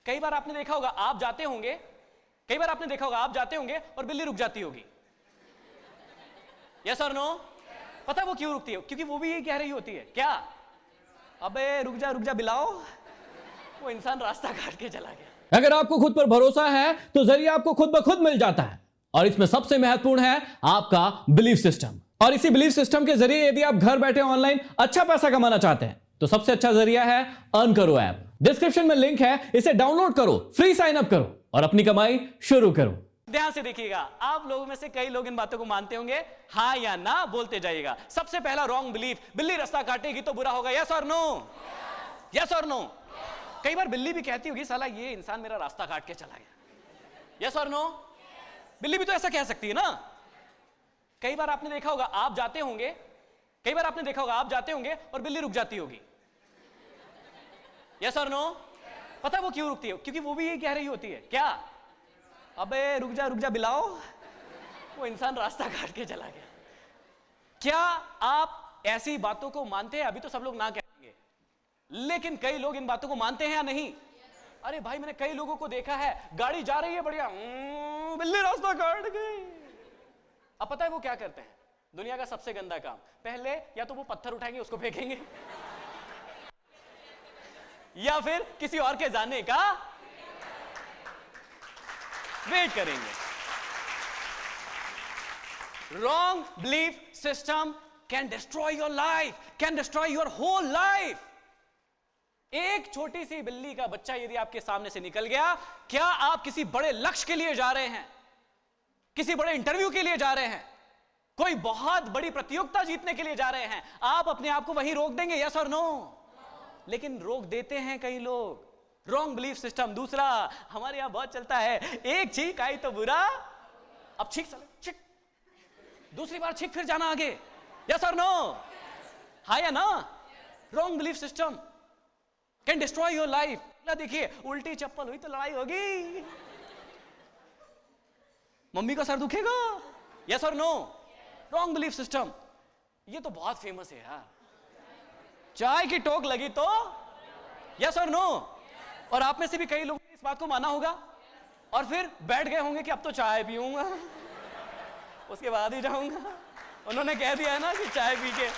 कई बार आपने देखा होगा आप जाते होंगे, कई बार आपने देखा होगा आप जाते होंगे और बिल्ली रुक जाती होगी। यस और नो? पता है वो क्यों रुकती है? क्योंकि वो भी यही कह रही होती है, क्या अबे रुक जा बिलाओ, वो इंसान रास्ता काट के चला गया। अगर आपको खुद पर भरोसा है तो जरिया आपको खुद ब खुद मिल जाता है, और इसमें सबसे महत्वपूर्ण है आपका बिलीफ सिस्टम। और इसी बिलीफ सिस्टम के जरिए यदि आप घर बैठे ऑनलाइन अच्छा पैसा कमाना चाहते हैं तो सबसे अच्छा जरिया है अर्न करो ऐप। डिस्क्रिप्शन में लिंक है, इसे डाउनलोड करो, फ्री साइन अप करो और अपनी कमाई शुरू करो। ध्यान से देखिएगा, आप लोगों में से कई लोग इन बातों को मानते होंगे, हाँ या ना बोलते जाइएगा। सबसे पहला रॉन्ग बिलीफ, बिल्ली रास्ता काटेगी तो बुरा होगा। यस और नो? यस और नो? कई बार बिल्ली भी कहती होगी साला ये इंसान मेरा रास्ता काट के चला गया। यस और नो? बिल्ली भी तो ऐसा कह सकती है ना। कई बार आपने देखा होगा आप जाते होंगे, कई बार आपने देखा होगा आप जाते होंगे और बिल्ली रुक जाती होगी। यस और नो? पता है वो क्यों रुकती है? क्योंकि वो भी यही कह रही होती है, क्या अबे रुक जा बिलाओ, वो इंसान रास्ता काट के चला गया। क्या आप ऐसी बातों को मानते हैं? अभी तो सब लोग ना कहेंगे, लेकिन कई लोग इन बातों को मानते हैं या नहीं? अरे भाई मैंने कई लोगों को देखा है, गाड़ी जा रही है बढ़िया, बिल्ली रास्ता काट गई। अब पता है वो क्या करते हैं? दुनिया का सबसे गंदा काम, पहले या तो वो पत्थर उठाएंगे उसको फेंकेंगे, या फिर किसी और के जाने का वेट करेंगे। Wrong belief system can destroy your life, can destroy your whole life. एक छोटी सी बिल्ली का बच्चा यदि आपके सामने से निकल गया, क्या आप किसी बड़े लक्ष्य के लिए जा रहे हैं, किसी बड़े इंटरव्यू के लिए जा रहे हैं, कोई बहुत बड़ी प्रतियोगिता जीतने के लिए जा रहे हैं, आप अपने आप को वहीं रोक देंगे? यस और नो? लेकिन रोक देते हैं कई लोग। Wrong belief system. दूसरा हमारे यहां बहुत चलता है, एक छींक आई तो बुरा, अब छींक छींक, दूसरी बार छींक फिर जाना आगे। यस और नो? हाँ या ना? Wrong belief system can destroy your life. देखिए उल्टी चप्पल हुई तो लड़ाई होगी, मम्मी का सर दुखेगा। यस और नो? Wrong belief system. ये तो बहुत फेमस है यार, चाय की टोक लगी तो। यस और नो? और आप में से भी कई लोगों ने इस बात को माना होगा और फिर बैठ गए होंगे कि अब तो चाय पीऊंगा, उसके बाद ही जाऊंगा। उन्होंने कह दिया है ना कि चाय पी के।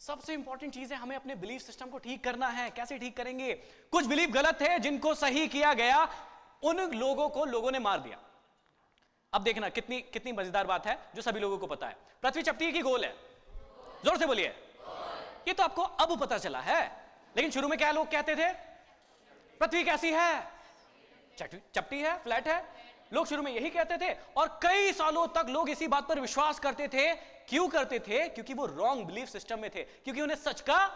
सबसे इंपॉर्टेंट चीज है, हमें अपने बिलीफ सिस्टम को ठीक करना है। कैसे ठीक करेंगे? कुछ बिलीफ गलत है जिनको सही किया गया, उन लोगों को लोगों ने मार दिया। अब देखना कितनी कितनी मजेदार बात है जो सभी लोगों को पता है। पृथ्वी चपटी है कि गोल है? जोर से बोलिए। ये तो आपको अब पता चला है, लेकिन शुरू में क्या लोग कहते थे? पृथ्वी कैसी है? चपटी है, फ्लैट है। लोग शुरू में यही कहते थे और कई सालों तक लोग इसी बात पर विश्वास करते थे। क्यों करते थे? क्योंकि वो रॉन्ग बिलीफ सिस्टम में थे, क्योंकि उन्हें सच का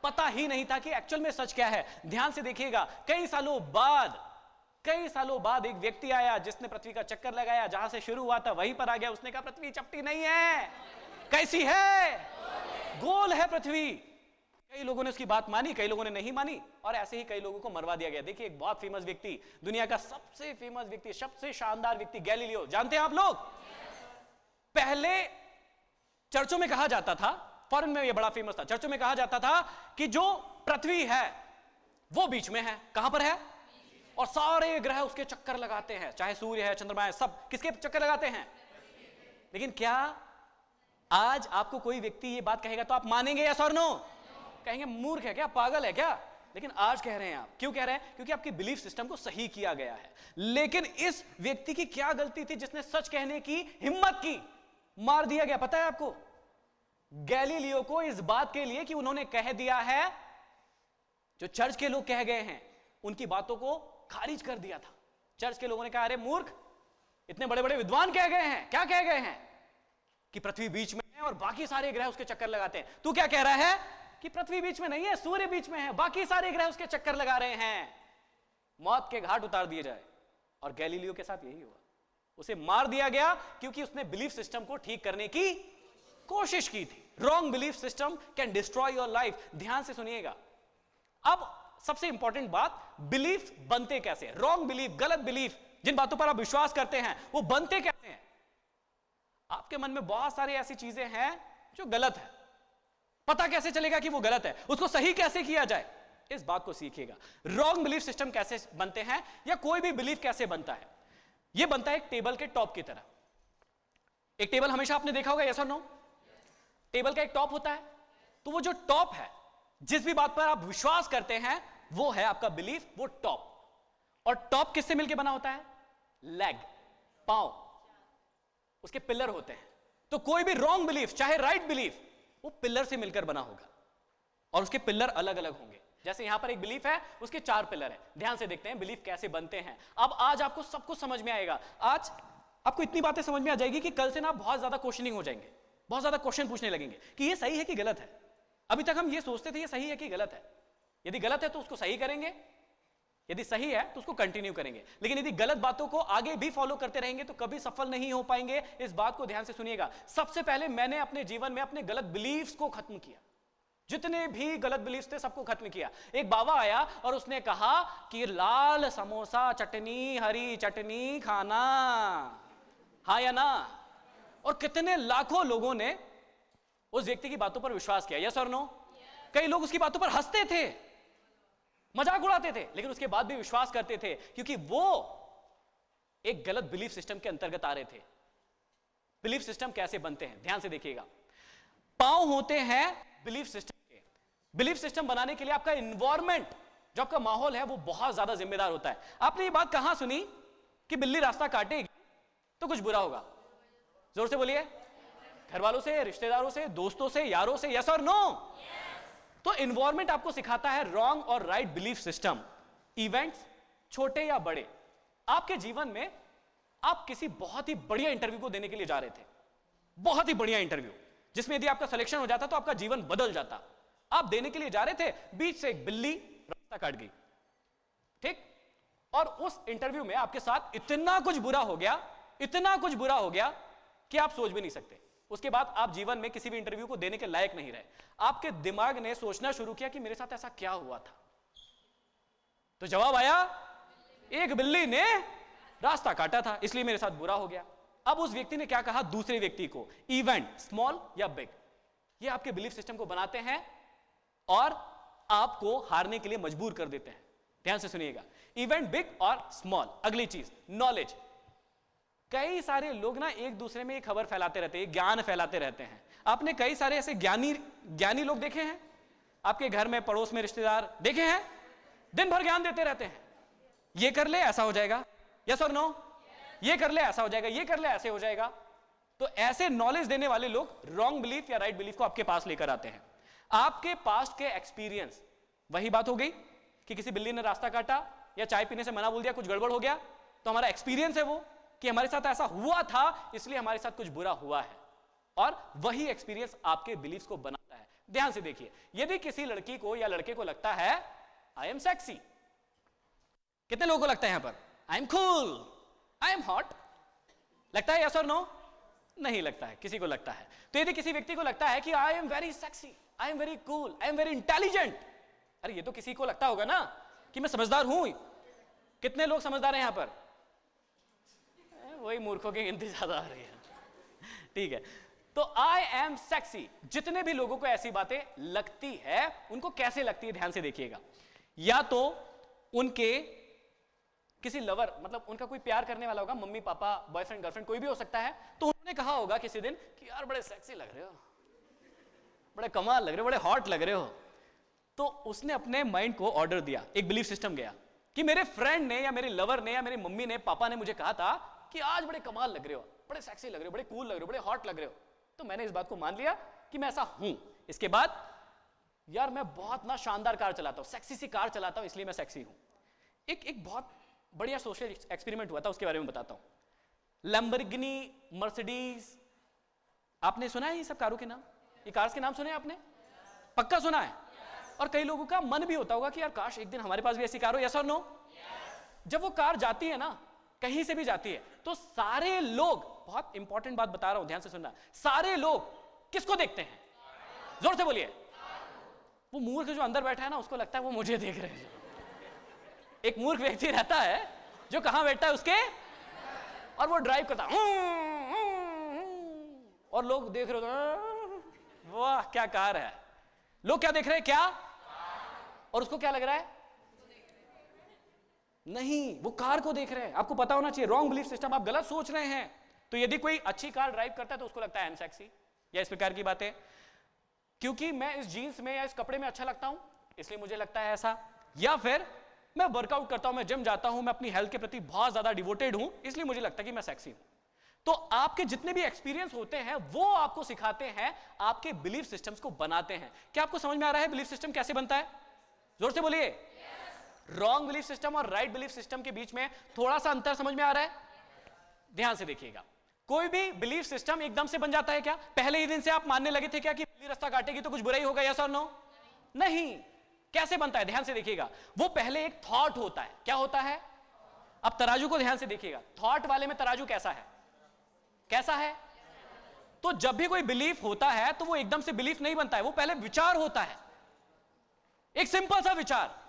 पता ही नहीं था कि एक्चुअल में सच क्या है। ध्यान से देखिएगा, कई सालों बाद एक व्यक्ति आया जिसने पृथ्वी का चक्कर लगाया, जहां से शुरू हुआ था वहीं पर आ गया। उसने कहा पृथ्वी चपटी नहीं है। कैसी है? गोल है पृथ्वी। कई लोगों ने उसकी बात मानी, कई लोगों ने नहीं मानी, और ऐसे ही कई लोगों को मरवा दिया गया। देखिए एक बहुत फेमस व्यक्ति, दुनिया का सबसे फेमस व्यक्ति, सबसे शानदार व्यक्ति, गैलीलियो, जानते हैं आप लोग? पहले चर्चों में कहा जाता था, फॉरेन में यह बड़ा फेमस था, चर्चों में कहा जाता था कि जो पृथ्वी है वो बीच में है। कहां पर है? और सारे ग्रह उसके चक्कर लगाते हैं, चाहे सूर्य है, चंद्रमा है, सब किसके चक्कर लगाते हैं? लेकिन क्या आज आपको कोई व्यक्ति ये बात कहेगा तो आप मानेंगे? यस और नो? कहेंगे मूर्ख है क्या, पागल है क्या? लेकिन आज कह रहे हैं आप। क्यों कह रहे हैं? क्योंकि आपके बिलीफ सिस्टम को सही किया गया है। लेकिन इस व्यक्ति की क्या गलती थी जिसने सच कहने की हिम्मत की? मार दिया गया। पता है आपको? गैलीलियो को इस बात के लिए कि उन्होंने कह दिया है, जो चर्च के लोग कह गए हैं उनकी बातों को खारिज कर दिया था। चर्च के लोगों ने कहा अरे मूर्ख, इतने बड़े बड़े विद्वान कह गए हैं। क्या कह गए हैं? कि पृथ्वी बीच में है और बाकी सारे ग्रह उसके चक्कर लगाते हैं। तू क्या कह रहा है? कि पृथ्वी बीच में नहीं है, सूर्य बीच में है, बाकी सारे ग्रह उसके चक्कर लगा रहे हैं। मौत के घाट उतार दिए जाए। और गैलीलियो के साथ यही हुआ, उसे मार दिया गया क्योंकि उसने बिलीफ सिस्टम को ठीक करने की कोशिश की थी। Wrong belief system can destroy your life. ध्यान से सुनिएगा। अब सबसे इंपॉर्टेंट बात, बिलीफ बनते कैसे? रॉन्ग बिलीफ, गलत बिलीफ, जिन बातों पर आप विश्वास करते हैं वो बनते कैसे हैं? आपके मन में बहुत सारी ऐसी चीजें हैं जो गलत है। पता कैसे चलेगा कि वो गलत है? उसको सही कैसे किया जाए? इस बात को सीखिएगा। रॉन्ग बिलीफ सिस्टम कैसे बनते हैं या कोई भी बिलीफ कैसे बनता है। यह बनता है एक टेबल के टॉप की तरह। एक टेबल हमेशा आपने देखा होगा, यस और नो? टेबल का एक टॉप होता है, तो वो जो टॉप है, जिस भी बात पर आप विश्वास करते हैं वो है आपका बिलीफ, वो टॉप। और टॉप किससे मिलकर बना होता है? लेग, पांव, उसके पिलर होते हैं। तो कोई भी रॉन्ग बिलीफ चाहे राइट बिलीफ, वो पिलर से मिलकर बना होगा और उसके पिलर अलग अलग होंगे। जैसे यहां पर एक बिलीफ है, उसके 4 पिलर है। ध्यान से देखते हैं बिलीफ कैसे बनते हैं। अब आज आपको सब कुछ समझ में आएगा। आज आपको इतनी बातें समझ में आ जाएगी कि कल से ना आप बहुत ज्यादा क्वेश्चनिंग हो जाएंगे, बहुत ज्यादा क्वेश्चन पूछने लगेंगे कि ये सही है कि गलत है। अभी तक हम ये सोचते थे ये सही है कि गलत है। यदि गलत है तो उसको सही करेंगे, यदि सही है तो उसको कंटिन्यू करेंगे। लेकिन यदि गलत बातों को आगे भी फॉलो करते रहेंगे तो कभी सफल नहीं हो पाएंगे। इस बात को ध्यान से सुनिएगा। सबसे पहले मैंने अपने जीवन में अपने गलत बिलीफ्स को खत्म किया। जितने भी गलत बिलीफ्स थे सबको खत्म किया। एक बाबा आया और उसने कहा कि लाल समोसा चटनी हरी चटनी खाना, हाँ या ना? और कितने लाखों लोगों ने उस व्यक्ति की बातों पर विश्वास किया, यस और नो? कई लोग उसकी बातों पर हंसते थे, मजाक उड़ाते थे, लेकिन उसके बाद भी विश्वास करते थे क्योंकि वो एक गलत बिलीफ सिस्टम के अंतर्गत आ रहे थे। बिलीफ सिस्टम कैसे बनते हैं ध्यान से देखिएगा। पांव होते हैं बिलीफ सिस्टम के। बिलीफ सिस्टम बनाने के लिए आपका एनवायरनमेंट, जो आपका माहौल है, वो बहुत ज्यादा जिम्मेदार होता है। आपने ये बात कहां सुनी कि बिल्ली रास्ता काटेगी तो कुछ बुरा होगा? जोर से बोलिए। घर वालों से, रिश्तेदारों से, दोस्तों से, यारों से, यस और नो? तो एनवायरनमेंट आपको सिखाता है रॉन्ग और राइट बिलीफ सिस्टम। इवेंट्स छोटे या बड़े, आपके जीवन में आप किसी बहुत ही बढ़िया इंटरव्यू को देने के लिए जा रहे थे, बहुत ही बढ़िया इंटरव्यू, जिसमें यदि आपका सिलेक्शन हो जाता तो आपका जीवन बदल जाता। आप देने के लिए जा रहे थे, बीच से एक बिल्ली रास्ता काट गई, ठीक? और उस इंटरव्यू में आपके साथ इतना कुछ बुरा हो गया, इतना कुछ बुरा हो गया कि आप सोच भी नहीं सकते। उसके बाद आप जीवन में किसी भी इंटरव्यू को देने के लायक नहीं रहे। आपके दिमाग ने सोचना शुरू किया कि मेरे साथ ऐसा क्या हुआ था। तो जवाब आया, एक बिल्ली ने रास्ता काटा था इसलिए मेरे साथ बुरा हो गया। अब उस व्यक्ति ने क्या कहा दूसरे व्यक्ति को? इवेंट स्मॉल या बिग, ये आपके बिलीफ सिस्टम को बनाते हैं और आपको हारने के लिए मजबूर कर देते हैं। ध्यान से सुनिएगा, इवेंट बिग और स्मॉल। अगली चीज नॉलेज। कई सारे लोग ना एक दूसरे में खबर फैलाते रहते हैं, ज्ञान फैलाते रहते हैं। आपने कई सारे ऐसे ज्ञानी लोग देखे हैं आपके घर में, पड़ोस में, रिश्तेदार देखे हैं, दिन भर ज्ञान देते रहते हैं। ये कर ले ऐसा हो जाएगा, यस और नो? ये कर ले ऐसा हो जाएगा, ये कर ले ऐसे हो जाएगा। तो ऐसे नॉलेज देने वाले लोग रॉन्ग बिलीफ या राइट बिलीफ को आपके पास लेकर आते हैं। आपके पास्ट के एक्सपीरियंस, वही बात हो गई कि किसी बिल्ली ने रास्ता काटा या चाय पीने से मना बोल दिया, कुछ गड़बड़ हो गया, तो हमारा एक्सपीरियंस है वो कि हमारे साथ ऐसा हुआ था इसलिए हमारे साथ कुछ बुरा हुआ है, और वही एक्सपीरियंस आपके बिलीफ्स को बनाता है। ध्यान से देखिए, यदि किसी लड़की को या लड़के को लगता है आई एम सेक्सी, कितने लोगों को लगता है यहां पर I am cool, I am hot? लगता है यस और नो? नहीं लगता है, किसी को लगता है। तो यदि किसी व्यक्ति को लगता है कि I am very sexy, I am very cool, I am very intelligent, अरे ये तो किसी को लगता होगा ना कि मैं समझदार हूं। कितने लोग समझदार हैं यहां पर? वही मूर्खों की गिनती ज्यादा आ रही है, ठीक है। तो आई एम सेक्सी, जितने भी लोगों को ऐसी बातें लगती है, उनको कैसे लगती है ध्यान से देखिएगा। या तो उनके किसी लवर, मतलब उनका कोई प्यार करने वाला होगा, मम्मी पापा, बॉयफ्रेंड गर्लफ्रेंड, कोई भी हो सकता है, तो उन्होंने कहा होगा किसी दिन कि यार बड़े सेक्सी लग रहे हो, बड़े कमाल लग रहे हो, बड़े हॉट लग रहे हो। तो उसने अपने माइंड को ऑर्डर दिया, एक बिलीफ सिस्टम गया कि मेरे फ्रेंड ने या मेरे लवर ने या मेरी मम्मी ने, पापा ने मुझे कहा था कि आज बड़े कमाल लग रहे हो, बड़े सेक्सी लग रहे हो, बड़े कूल लग रहे हो, बड़े हॉट लग रहे हो। तो मैंने इस बात को मान लिया कि मैं ऐसा हूं। इसके बाद यार मैं बहुत ना शानदार कार चलाता हूं, सेक्सी सी कार चलाता हूं, इसलिए मैं सेक्सी हूं। एक बहुत बढ़िया सोशल एक्सपेरिमेंट हुआ था, उसके बारे में बताता हूं। लैम्बोर्गिनी, मर्सिडीज, आपने सुना है ये सब कारों के नाम? ये कार्स के नाम सुने आपने? पक्का सुना है? और कई लोगों का मन भी होता होगा कि यार काश एक दिन हमारे पास भी ऐसी कार हो, यस और नो? जब वो कार जाती है ना, कहीं से भी जाती है, तो सारे लोग, बहुत इंपॉर्टेंट बात बता रहा हूं ध्यान से सुनना, सारे लोग किसको देखते हैं? जोर से बोलिए। वो मूर्ख जो अंदर बैठा है ना, उसको लगता है वो मुझे देख रहे हैं। एक मूर्ख व्यक्ति रहता है जो कहां बैठा है उसके, और वो ड्राइव करता है, और लोग देख रहे हो, वाह क्या कार है। लोग क्या देख रहे हैं? क्या? और उसको क्या लग रहा है? नहीं, वो कार को देख रहे हैं। आपको पता होना चाहिए, रॉन्ग बिलीफ सिस्टम, आप गलत सोच रहे हैं। तो यदि कोई अच्छी कार ड्राइव करता है तो उसको लगता है आई एम सेक्सी, या इस प्रकार की बातें, क्योंकि मैं इस जीन्स में या इस कपड़े में अच्छा लगता हूं इसलिए मुझे लगता है ऐसा, या फिर मैं वर्कआउट करता हूं, मैं जिम जाता हूं, मैं अपनी हेल्थ के प्रति बहुत ज्यादा डिवोटेड हूं इसलिए मुझे लगता है कि मैं सेक्सी हूं। तो आपके जितने भी एक्सपीरियंस होते हैं वो आपको सिखाते हैं, आपके बिलीफ सिस्टम्स को बनाते हैं। क्या आपको समझ में आ रहा है बिलीफ सिस्टम कैसे बनता है? जोर से बोलिए। रॉन्ग बिलीफ सिस्टम और राइट बिलीफ सिस्टम के बीच में थोड़ा सा अंतर समझ में आ रहा है? ध्यान से देखिएगा। कोई भी बिलीफ सिस्टम एकदम से बन जाता है क्या? पहले ही दिन से आप मानने लगे थे क्या कि बिल्ली रास्ता काटेगी तो कुछ बुरा ही होगा, यस और नो? नहीं। कैसे बनता है? ध्यान से देखिएगा। वो पहले एक थॉट होता है। क्या होता है? अब तराजू को ध्यान से देखिएगा। थॉट वाले में तराजू कैसा है? कैसा है? तो जब भी कोई बिलीफ होता है तो वो एकदम से बिलीफ नहीं बनता है, वो पहले विचार होता है, एक सिंपल सा विचार,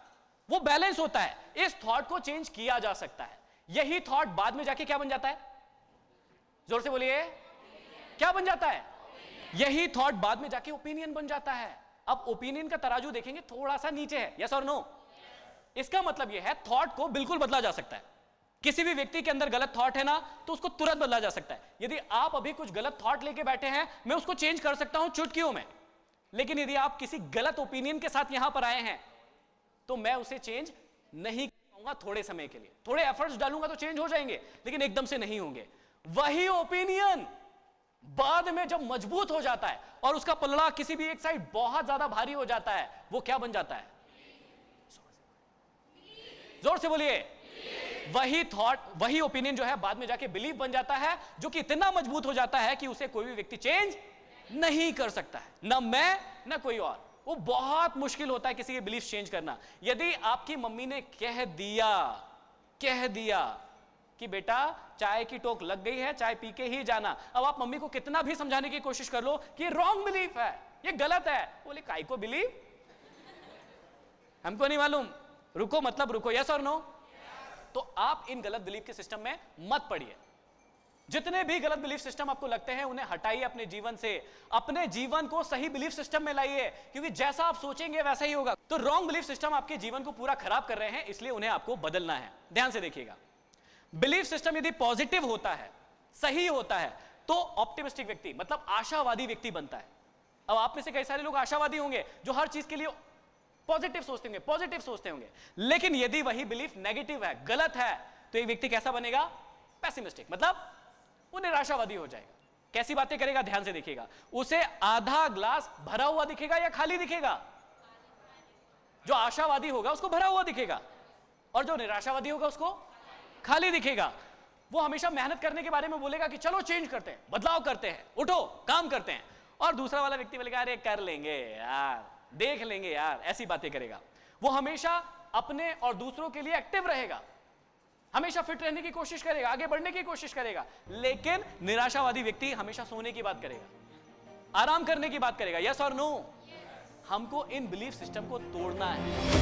वो बैलेंस होता है। इस थॉट को चेंज किया जा सकता है। यही थॉट बाद में जाके क्या बन जाता है? जोर से बोलिए। क्या बन जाता है? यही थॉट बाद में जाके ओपिनियन बन जाता है। अब ओपिनियन का तराजू देखेंगे थोड़ा सा नीचे है, यस और नो? इसका मतलब यह है थॉट को बिल्कुल बदला जा सकता है। किसी भी व्यक्ति के अंदर गलत थॉट है ना तो उसको तुरंत बदला जा सकता है। यदि आप अभी कुछ गलत थॉट लेके बैठे हैं, मैं उसको चेंज कर सकता हूं चुटकियों में, लेकिन यदि आप किसी गलत ओपिनियन के साथ यहां पर आए हैं तो मैं उसे चेंज नहीं करूंगा। थोड़े समय के लिए थोड़े एफर्ट्स डालूंगा तो चेंज हो जाएंगे, लेकिन एकदम से नहीं होंगे। वही ओपिनियन बाद में जब मजबूत हो जाता है और उसका पलड़ा किसी भी एक साइड बहुत ज्यादा भारी हो जाता है, वो क्या बन जाता है? जोर से बोलिए। वही थॉट, वही ओपिनियन जो है बाद में जाके बिलीफ बन जाता है, जो कि इतना मजबूत हो जाता है कि उसे कोई भी व्यक्ति चेंज नहीं कर सकता है, ना मैं ना कोई और। वो बहुत मुश्किल होता है किसी के बिलीफ चेंज करना। यदि आपकी मम्मी ने कह दिया कि बेटा चाय की टोक लग गई है, चाय पी के ही जाना, अब आप मम्मी को कितना भी समझाने की कोशिश कर लो कि रॉन्ग बिलीफ है, ये गलत है, बोले काई को बिलीव, हमको नहीं मालूम, रुको मतलब रुको, यस और नो? तो आप इन गलत बिलीफ के सिस्टम में मत पड़िए। जितने भी गलत बिलीफ सिस्टम आपको लगते हैं उन्हें हटाइए अपने जीवन से। अपने जीवन को सही बिलीफ सिस्टम में लाइए, क्योंकि जैसा आप सोचेंगे वैसा ही होगा। तो रॉन्ग बिलीफ सिस्टम आपके जीवन को पूरा खराब कर रहे हैं, इसलिए उन्हें आपको बदलना है। ध्यान से देखिएगा। बिलीफ सिस्टम यदि पॉजिटिव होता है, सही होता है, तो ऑप्टिमिस्टिक व्यक्ति मतलब आशावादी व्यक्ति बनता है। अब आप में से कई सारे लोग आशावादी होंगे जो हर चीज के लिए पॉजिटिव सोचते होंगे, लेकिन यदि वही बिलीफ नेगेटिव है, गलत है, तो एक व्यक्ति कैसा बनेगा? पैसिमिस्टिक, मतलब वो निराशावादी हो जाएगा। कैसी बातें करेगा? ध्यान से देखिएगा। उसे आधा ग्लास भरा हुआ दिखेगा या खाली दिखेगा? जो आशावादी होगा उसको भरा हुआ दिखेगा, और जो निराशावादी होगा उसको खाली दिखेगा। वो हमेशा मेहनत करने के बारे में बोलेगा कि चलो चेंज करते हैं, बदलाव करते हैं, उठो काम करते हैं, और दूसरा वाला व्यक्ति बोलेगा अरे कर लेंगे यार, देख लेंगे यार, ऐसी बातें करेगा। वो हमेशा अपने और दूसरों के लिए एक्टिव रहेगा, हमेशा फिट रहने की कोशिश करेगा, आगे बढ़ने की कोशिश करेगा। लेकिन निराशावादी व्यक्ति हमेशा सोने की बात करेगा, आराम करने की बात करेगा, यस और नो? हमको इन बिलीफ सिस्टम को तोड़ना है।